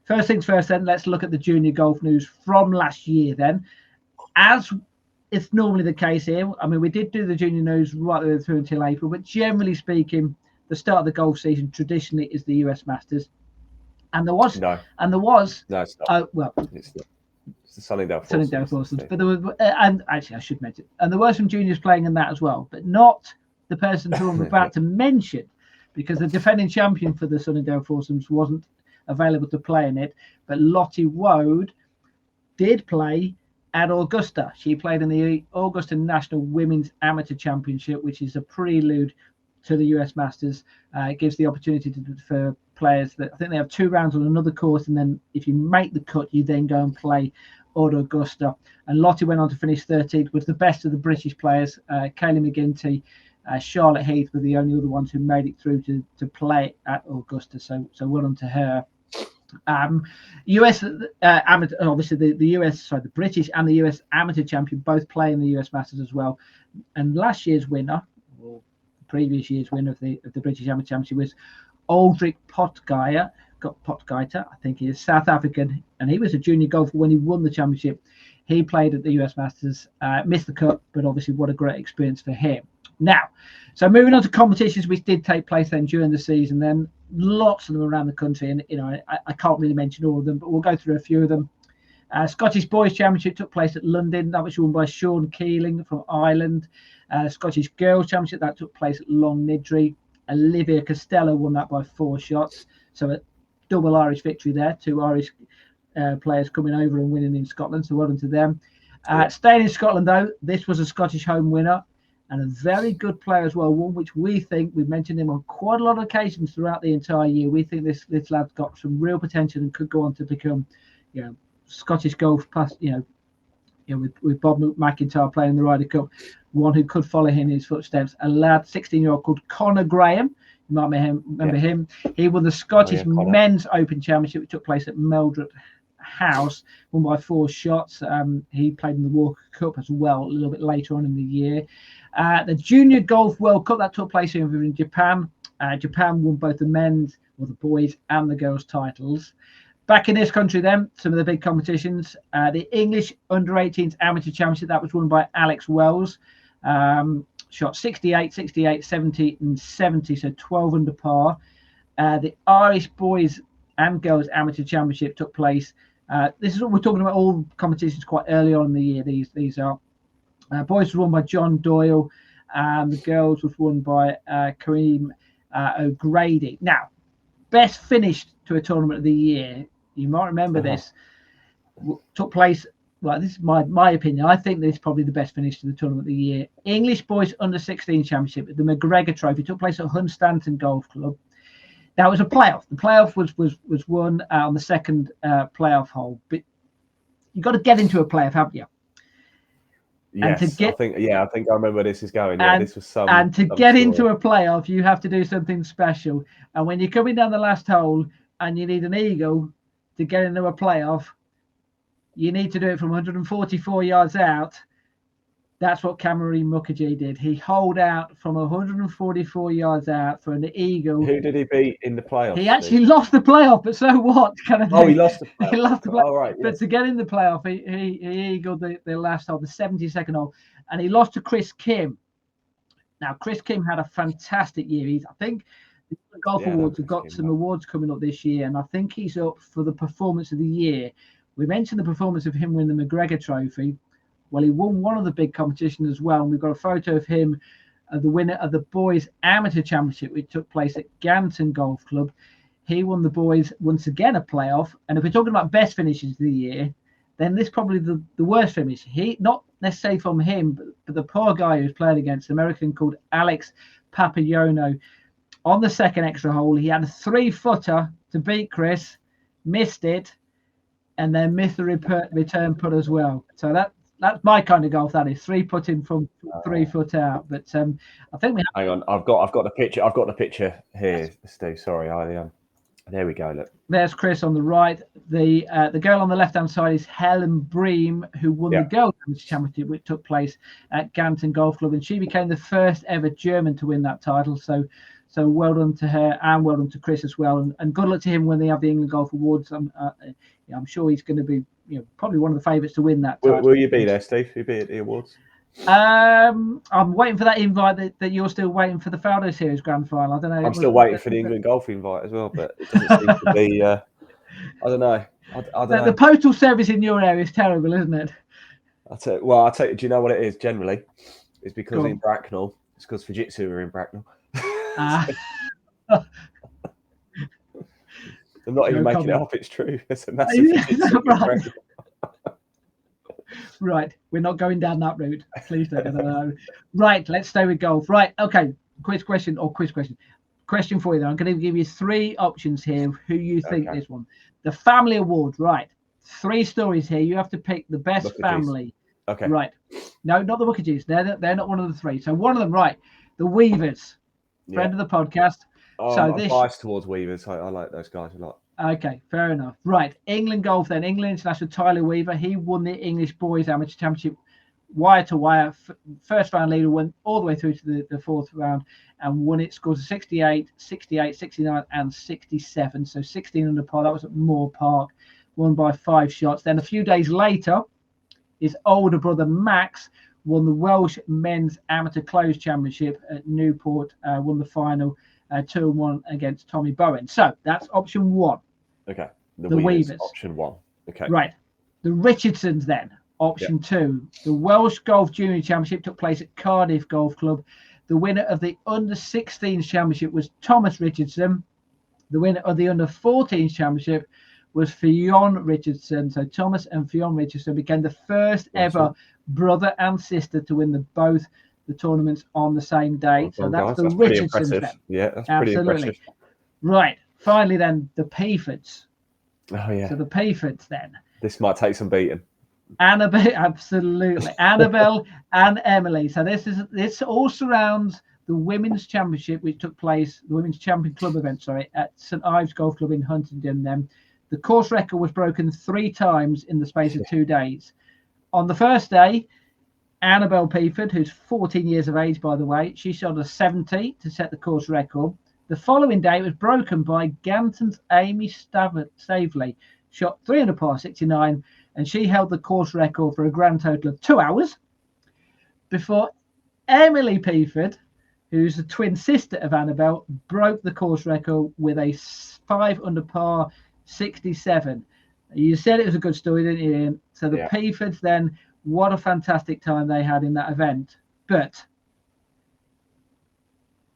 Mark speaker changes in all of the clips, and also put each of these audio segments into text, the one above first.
Speaker 1: first things first, then let's look at the junior golf news from last year. Then, as it's normally the case here, I mean, we did do the junior news right the way through until April, but generally speaking, the start of the golf season traditionally is the US Masters, and there was
Speaker 2: No, it's not.
Speaker 1: well,
Speaker 2: It's the Sunningdale
Speaker 1: Foursomes. But there were, and actually I should mention, and there were some juniors playing in that as well, but not the person who I'm about to mention, because the defending champion for the Sunningdale Foursomes wasn't available to play in it, but Lottie Woad did play at Augusta. She played in the Augusta National Women's Amateur Championship, which is a prelude to the US Masters. It gives the opportunity for players that I think they have 2 rounds on another course, and then if you make the cut, you then go and play at Augusta. And Lottie went on to finish 13th, was the best of the British players. Kaylee McGinty, Charlotte Heath were the only other ones who made it through to play at Augusta. So well done to her. US amateur, obviously the British and the US amateur champion both play in the US Masters as well. And last year's winner, or the previous year's winner of the British Amateur Championship, was Aldrich Potgieter. I think he is South African, and he was a junior golfer when he won the championship. He played at the US Masters, missed the cut, but obviously what a great experience for him. Now, so moving on to competitions which did take place then during the season, then lots of them around the country, and I can't really mention all of them, but we'll go through a few of them. Scottish Boys Championship took place at London. That was won by Sean Keeling from Ireland. Scottish Girls Championship, that took place at Long Nidri. Olivia Costello won that by 4 shots. So a double Irish victory there. 2 Irish players coming over and winning in Scotland. So well done to them. Staying in Scotland, though, this was a Scottish home winner and a very good player as well. One which we think, we've mentioned him on quite a lot of occasions throughout the entire year. We think this lad's got some real potential and could go on to become, Scottish golf past, with Bob McIntyre playing the Ryder Cup, one who could follow in his footsteps. A lad, 16-year-old called Conor Graham. You might remember him. He won the Scottish Men's Open Championship, which took place at Meldred House, won by 4 shots. He played in the Walker Cup as well a little bit later on in the year. The Junior Golf World Cup that took place in Japan. Japan won both the men's, or the boys, and the girls' titles. Back in this country then, some of the big competitions. The English Under-18s Amateur Championship, that was won by Alex Wells. Shot 68, 68, 70 and 70, so 12 under par. The Irish Boys and Girls Amateur Championship took place. This is what we're talking about, all competitions quite early on in the year. These are. Boys was won by John Doyle, and the girls was won by Kareem O'Grady. Now, best finish to a tournament of the year, you might remember this, took place, well, this is my opinion. I think this is probably the best finish to the tournament of the year. English Boys Under-16 Championship, the McGregor Trophy, took place at Hunstanton Golf Club. Now, it was a playoff. The playoff was won on the second playoff hole. But you've got to get into a playoff, haven't you?
Speaker 2: Yes, I think I remember where this is going. Yeah, this was some.
Speaker 1: And to get into a playoff, you have to do something special. And when you're coming down the last hole and you need an eagle to get into a playoff, you need to do it from 144 yards out. That's what Cameron Mukherjee did. He holed out from 144 yards out for an eagle.
Speaker 2: Who did he beat in the playoff?
Speaker 1: He actually lost the playoff, but so what? Kind of
Speaker 2: thing. He lost the playoff.
Speaker 1: He lost the playoff.
Speaker 2: Oh, right, yes.
Speaker 1: But to get in the playoff, he eagled the last hole, the 72nd hole, and he lost to Chris Kim. Now, Chris Kim had a fantastic year. I think the Golf Awards have got some awards coming up this year, and I think he's up for the performance of the year. We mentioned the performance of him winning the McGregor Trophy. Well, he won one of the big competitions as well, and we've got a photo of him, the winner of the Boys Amateur Championship, which took place at Ganton Golf Club. He won the boys once again a playoff, and if we're talking about best finishes of the year, then this is probably the worst finish. He, not necessarily from him, but the poor guy who's playing against, an American called Alex Papaiono. On the second extra hole, he had a 3-footer to beat Chris, missed it, and then missed the return putt as well. So that's my kind of golf. That is 3-putting from 3 foot out. But I think we have.
Speaker 2: Hang on, I've got the picture. I've got the picture here, Steve. Sorry, there we go. Look,
Speaker 1: there's Chris on the right. The girl on the left hand side is Helen Bream, who won the Girls Championship, which took place at Ganton Golf Club, and she became the first ever German to win that title. So So well done to her, and well done to Chris as well. And good luck to him when they have the England Golf Awards. I'm sure he's going to be, probably one of the favourites to win that.
Speaker 2: Will you be there, Steve? Will you be at the awards?
Speaker 1: I'm waiting for that invite that you're still waiting for the Faldo Series Grand Final. I don't know.
Speaker 2: I'm still waiting for the England Golf invite as well, but it doesn't seem to be. I don't know. I don't know.
Speaker 1: The postal service in your area is terrible, isn't it?
Speaker 2: I'll tell you. Do you know what it is? Generally, it's because in Bracknell. It's because Fujitsu are in Bracknell. I'm not even making it up. It's true. It's a massive Fujitsu.
Speaker 1: Right, we're not going down that route. Please don't. Right, let's stay with golf. Right, okay. Question for you. Then I'm going to give you 3 options here. Who you think this one? The Family Award. Right, 3 stories here. You have to pick the best family.
Speaker 2: Okay.
Speaker 1: Right. No, not the Mukherjees. They're not one of the 3. So one of them. Right, the Weavers, friend of the podcast.
Speaker 2: I'm biased towards Weavers. I like those guys a lot.
Speaker 1: Okay, fair enough. Right, England golf then. England international Tyler Weaver. He won the English Boys Amateur Championship wire to wire. First round leader, went all the way through to the 4th round and won it. Scores of 68, 68, 69 and 67. So 16 under par. That was at Moore Park. Won by 5 shots. Then a few days later, his older brother Max won the Welsh Men's Amateur Closed Championship at Newport. Won the final 2-1 against Tommy Bowen. So that's option 1.
Speaker 2: Okay.
Speaker 1: The Weavers.
Speaker 2: Option 1. Okay.
Speaker 1: Right. The Richardsons then. Option 2. The Welsh Golf Junior Championship took place at Cardiff Golf Club. The winner of the Under-16s Championship was Thomas Richardson. The winner of the Under-14s Championship was Fionn Richardson. So Thomas and Fionn Richardson became the first ever brother and sister to win both the tournaments on the same day. So that's the Richardsons then.
Speaker 2: Yeah, that's pretty impressive.
Speaker 1: Right. Finally then, the Peafords.
Speaker 2: Oh yeah.
Speaker 1: So the Peafords then.
Speaker 2: This might take some beating.
Speaker 1: Annabelle, absolutely. Annabelle and Emily. So this all surrounds the Women's Championship, which took place, the Women's Champion Club event, at St Ives Golf Club in Huntingdon. Then the course record was broken 3 times in the space of 2 days. On the first day, Annabelle Peaford, who's 14 years of age, by the way, she shot a 70 to set the course record. The following day, it was broken by Ganton's Amy Stavely, shot 3 under par 69, and she held the course record for a grand total of 2 hours. Before Emily Peaford, who's the twin sister of Annabelle, broke the course record with a 5 under par 67. You said it was a good story, didn't you, Ian? So the Peafords then, what a fantastic time they had in that event. But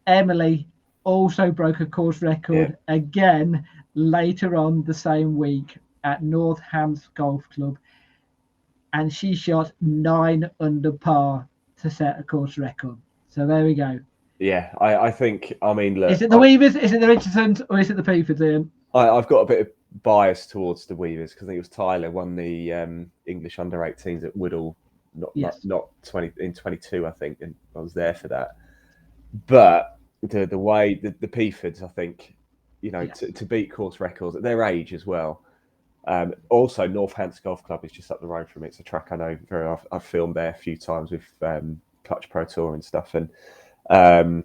Speaker 1: Emily also broke a course record again later on the same week at North Hants Golf Club, and she shot 9 under par to set a course record. So there we go.
Speaker 2: Yeah, I think, look,
Speaker 1: is it the Weavers, is it the Richardsons, or is it the Peafords, Ian?
Speaker 2: I've got a bit of bias towards the Weavers because I think it was Tyler won the English under-18s at Woodall, not 20 in 22, I think, and I was there for that. But the way the Peafords, I think, to beat course records at their age as well. Also, North Hants Golf Club is just up the road from it. It's a track I know very well. I've filmed there a few times with Clutch Pro Tour and stuff, and I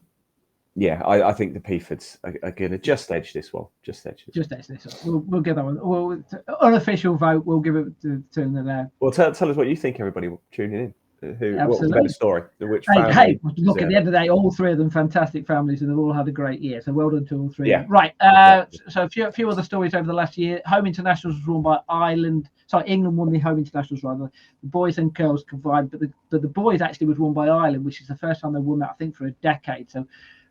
Speaker 2: think the Peafords are going to just edge this one. Just edge this one.
Speaker 1: We'll give that one. Unofficial vote. We'll give it to them there.
Speaker 2: Well, tell us what you think, everybody tuning in. What's the better story? Which
Speaker 1: hey, look, at the end of the day, all 3 of them fantastic families, and they've all had a great year. So well done to all 3.
Speaker 2: Yeah.
Speaker 1: Right. So a few other stories over the last year. Home Internationals was won by England won the Home Internationals rather. The boys and girls combined, but the boys actually was won by Ireland, which is the first time they won that, I think, for a decade. So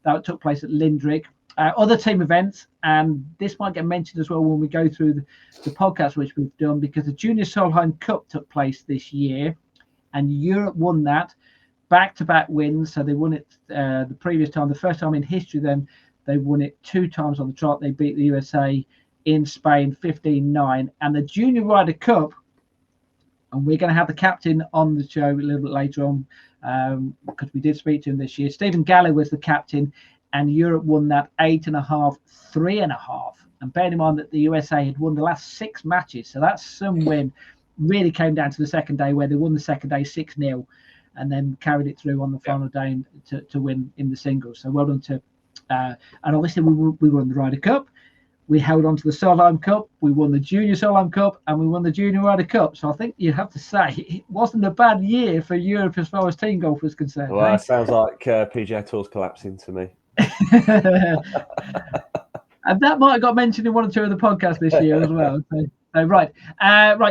Speaker 1: that took place at Lindrick. Other team events, and this might get mentioned as well when we go through the podcast which we've done, because the Junior Solheim Cup took place this year, and Europe won that, back-to-back wins. So they won it the previous time, the first time in history. Then they won it 2 times on the trot. They beat the USA in Spain 15-9, and the Junior Ryder Cup. And we're going to have the captain on the show a little bit later on, because we did speak to him this year. Stephen Gallo was the captain, and Europe won that 8.5, 3.5. And bearing in mind that the USA had won the last 6 matches, so that's some win. Really came down to the second day, where they won the second day 6-0, and then carried it through on the final day to win in the singles. So well done to And obviously we won the Ryder Cup. We held on to the Solheim Cup. We won the Junior Solheim Cup, and we won the Junior Ryder Cup. So I think you have to say it wasn't a bad year for Europe as far as team golf was concerned.
Speaker 2: Well, it sounds like PGA Tour's collapsing to me.
Speaker 1: And that might have got mentioned in one or two of the podcasts this year as well. So right.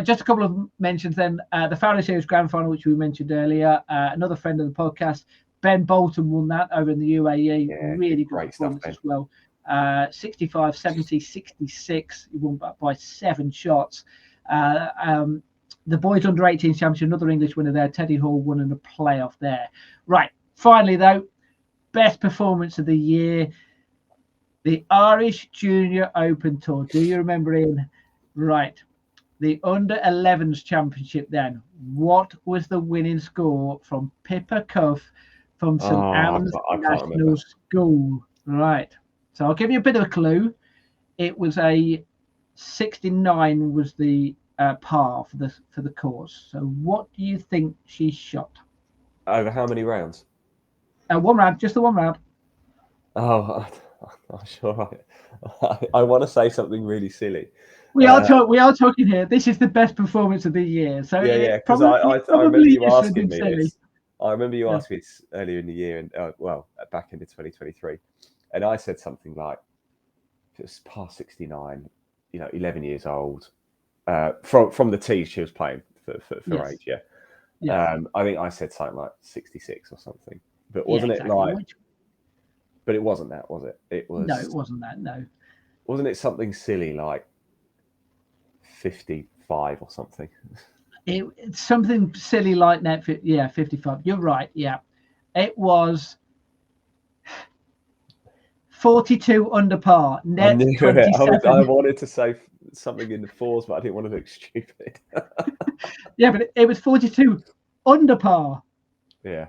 Speaker 1: Just a couple of mentions then. The Fowler Series Grand Final, which we mentioned earlier. Another friend of the podcast, Ben Bolton, won that over in the UAE.
Speaker 2: Yeah,
Speaker 1: really
Speaker 2: great
Speaker 1: good performance
Speaker 2: stuff,
Speaker 1: as well. 65, 70, 66. He won by 7 shots. The boys under 18 championship, another English winner there. Teddy Hall won in a playoff there. Right. Finally, though, best performance of the year, the Irish Junior Open Tour. Do you remember, Ian? Right. The under 11s championship then. What was the winning score from Pippa Cuff from St Anne's National School? Right. So I'll give you a bit of a clue. It was a 69 was the par for the course. So what do you think she shot?
Speaker 2: Over how many rounds?
Speaker 1: 1 round, just the 1 round.
Speaker 2: Oh, I'm sure. I want to say something really silly.
Speaker 1: We are talking here. This is the best performance of the year. So
Speaker 2: yeah, because I remember you asking me this. I remember you asking me this earlier in the year, and back into 2023, and I said something like, "It was past 69, 11 years old, from the tee she was playing for age." Yeah. I think I said something like 66 or something, but wasn't it like? But it wasn't that, was it? It was.
Speaker 1: No, it wasn't that. No.
Speaker 2: Wasn't it something silly like 55 or something?
Speaker 1: It's something silly like that. 55. You're right. Yeah, it was 42 under par. Net 27.
Speaker 2: I wanted to say something in the fours, but I didn't want to look stupid.
Speaker 1: Yeah, but it was 42 under par.
Speaker 2: Yeah.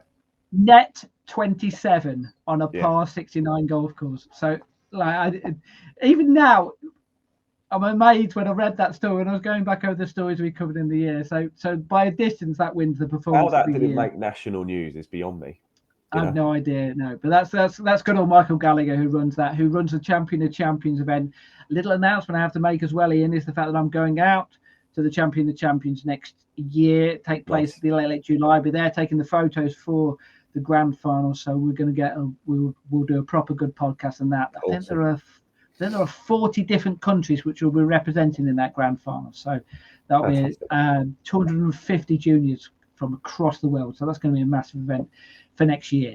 Speaker 1: Net 27 on a par 69 golf course. So, even now, I'm amazed when I read that story and I was going back over the stories we covered in the year. So by a distance, that wins the performance.
Speaker 2: How that didn't make national news is beyond me.
Speaker 1: I have no idea. No, but that's good old Michael Gallagher who runs the Champion of Champions event. Little announcement I have to make as well, Ian, is the fact that I'm going out to the Champion of Champions next year. Take place the late July. I'll be there taking the photos for the grand final. So we're going to we'll do a proper good podcast on that. I think there are 40 different countries which will be representing in that grand final. So that'll be 250 juniors from across the world. So that's going to be a massive event for next year.